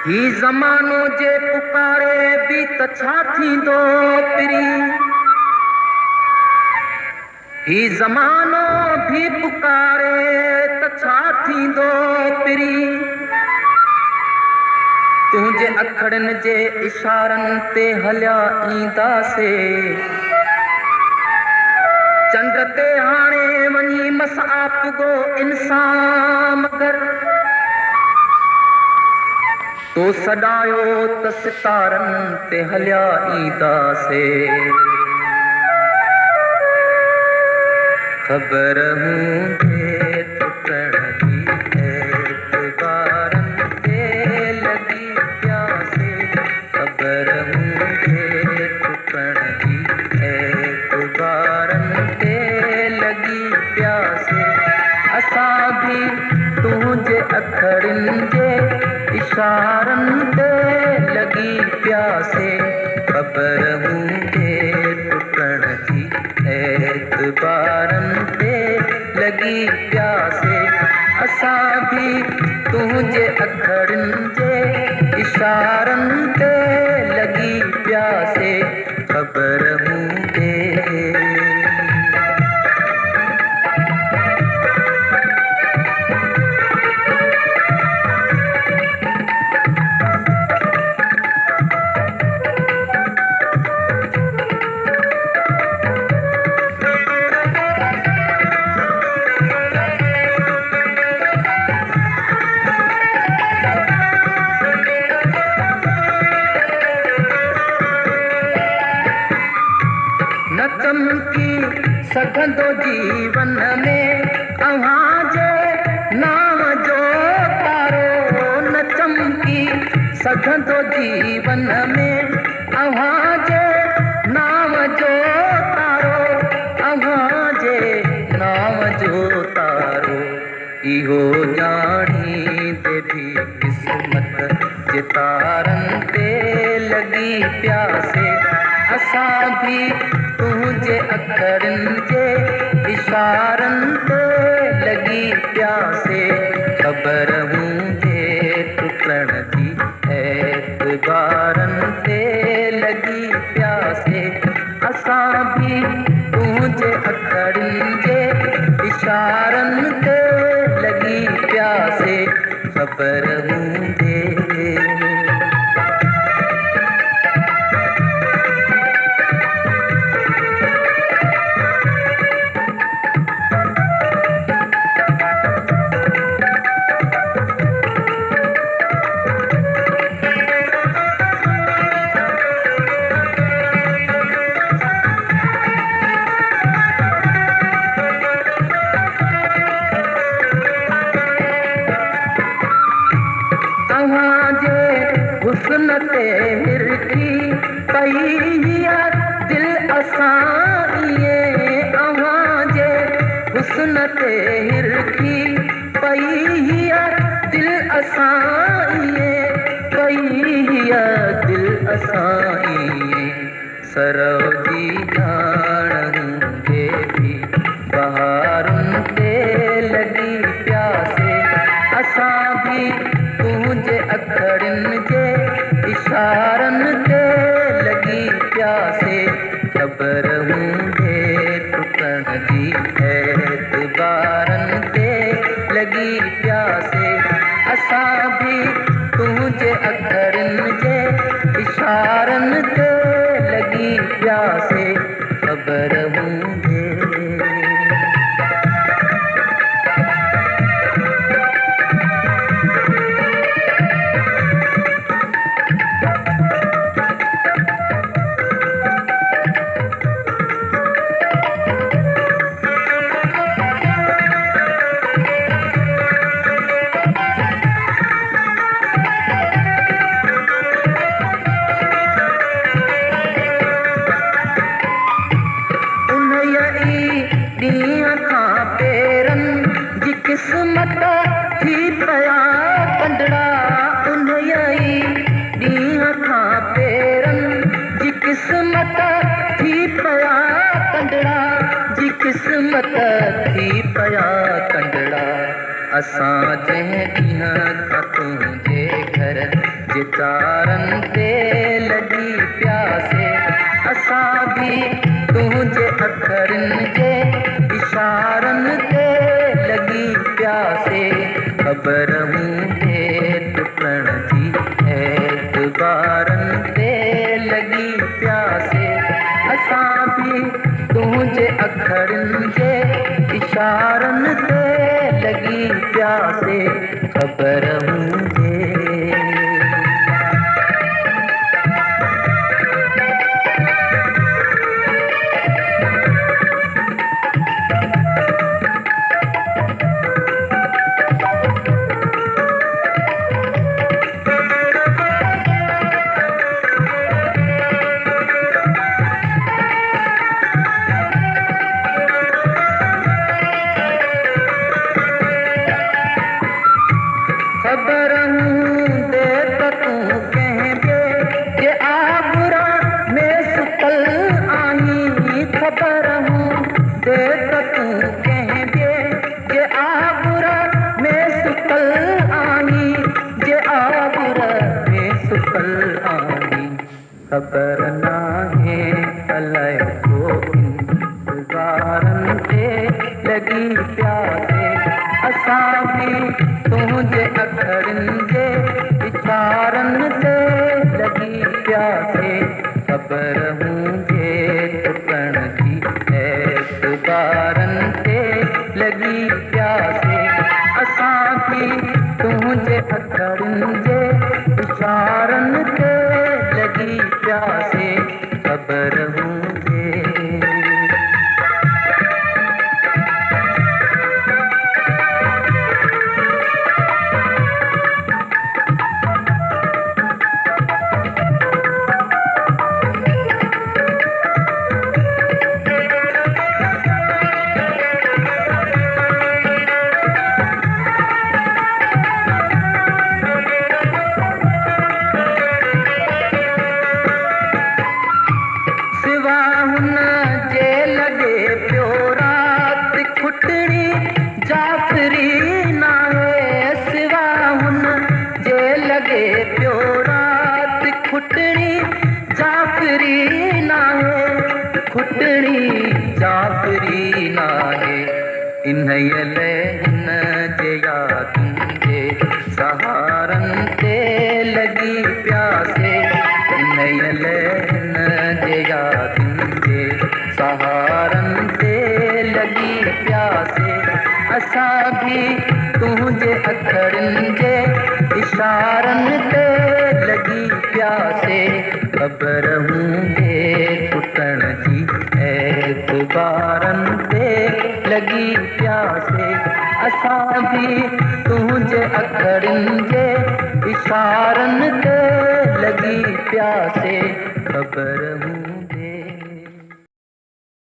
ही ज़मानो जे पुकारे भी त छा थींदो पिरी। ही ज़मानो भी पुकारे त छा थींदो पिरी। तुंहिंजे अखड़नि जे इशारनि ते हलिया ईंदासीं। चंड ते हाणे वञी मसआ पुगो इंसान मगर तो सॾायो त सितारनि ते हलिया ईंदासीं। ख़बर हूंदे टुटण जी एतबारनि ते लॻी पियासीं। ख़बर हूंदे टुटण जी एतबारनि ते लॻी पियासीं। असां बि तुंहिंजे अखड़नि जे इशारनि ते लॻी पियासीं। ख़बर हूंदे टुटण जी एतबारनि ते लॻी पियासीं। असां बि तुंहिंजे अखड़नि जे इशारनि ते लॻी पियासीं। ख़बर हूंदे न चमकी सघंदो जीवन में अव्हां जे नाम जो तारो। न चमकी सघंदो जीवन में अव्हां जे नाम जो तारो। अव्हां जे नाम जो तारो इहो ॼाणींदे बि क़िस्मत जे तारनि ते लॻी पियासीं। असां बि तुंहिंजे अखड़नि जे इशारनि ते लॻी पियासीं। ख़बर हूंदे टुटण जी एतबारनि ते लॻी पियासीं। असां बि तुंहिंजे अखड़नि जे इशारनि ते लॻी पियासीं। ख़बर हूंदे हुस्न ते हिरकी पई हिया दिल असां इए। अव्हां जे हुस्न ते हिरकी पई हिया दिल असां इए। पई हिया दिल असां इए। सरोजी ॼाण हूंदे बि बहारुनि ते लॻी पियासीं। असां बि तुंहिंजे अखड़नि जे इशारनि ते लॻी पियासीं। ख़बर हूंदे टुटण जी एतबारनि ते लॻी पियासीं। असां बि तुंहिंजे अखड़नि जे इशारनि ते लॻी पियासीं। ख़बर हूंदे ॾींहं खां पेरनि जी क़िस्मत थी पिया कंडड़ा। उन ई ॾींहं खां पेरनि जी क़िस्मत थी पिया कंडड़ा। जी क़िस्मत थी पिया कंडड़ा। असां जंहिं ॾींहं खां तुंहिंजे घर जे तारन ते लगी प्यासे असां भी तुझे अखरन जे इशारन ते लगी प्यासे ख़बर मुझे टुटण जी एतबारन ते लगी प्यासे असां भी तुझे अखरन जे इशारन ते लगी प्यासे ख़बर मुझे खबर दे त तूं कंहिंजे जे आबुरा में सुतल आहीं ख़बर दे त तूं कंहिंजे जे आबुरा में सुतल आहीं जे आबुरा में सुतल आहीं ख़बर नाहे अलाए को इंतज़ारन ते लगी प्यासे असां भी तुझे अखरन जे इशारन ते लगी प्यासे ख़बर मुझे टुटण जी एतबारन ते लगी प्यासे असां भी तुझे अखरन जे इशारन ते लगी प्यासे ख़बर मुझे जाफरी नाहे सिवा हुन जे लगे पियो रात खुटड़ी जाफरी नाहे खुटड़ी जाफरी नाहे इन्हयले हिन जे यादुनि जे सहारन ते लगी प्यासे इन्हयले हिन जे यादुनि जे सहारन ते लगी प्यासे असां भी तुझे अखरन जे इशारन ते लगी प्यासे ख़बर मुझे टुटण जी एतबारन ते लगी प्यासे असां भी तुझे अखरन जे इशारन ते लगी प्यासे ख़बर मुझे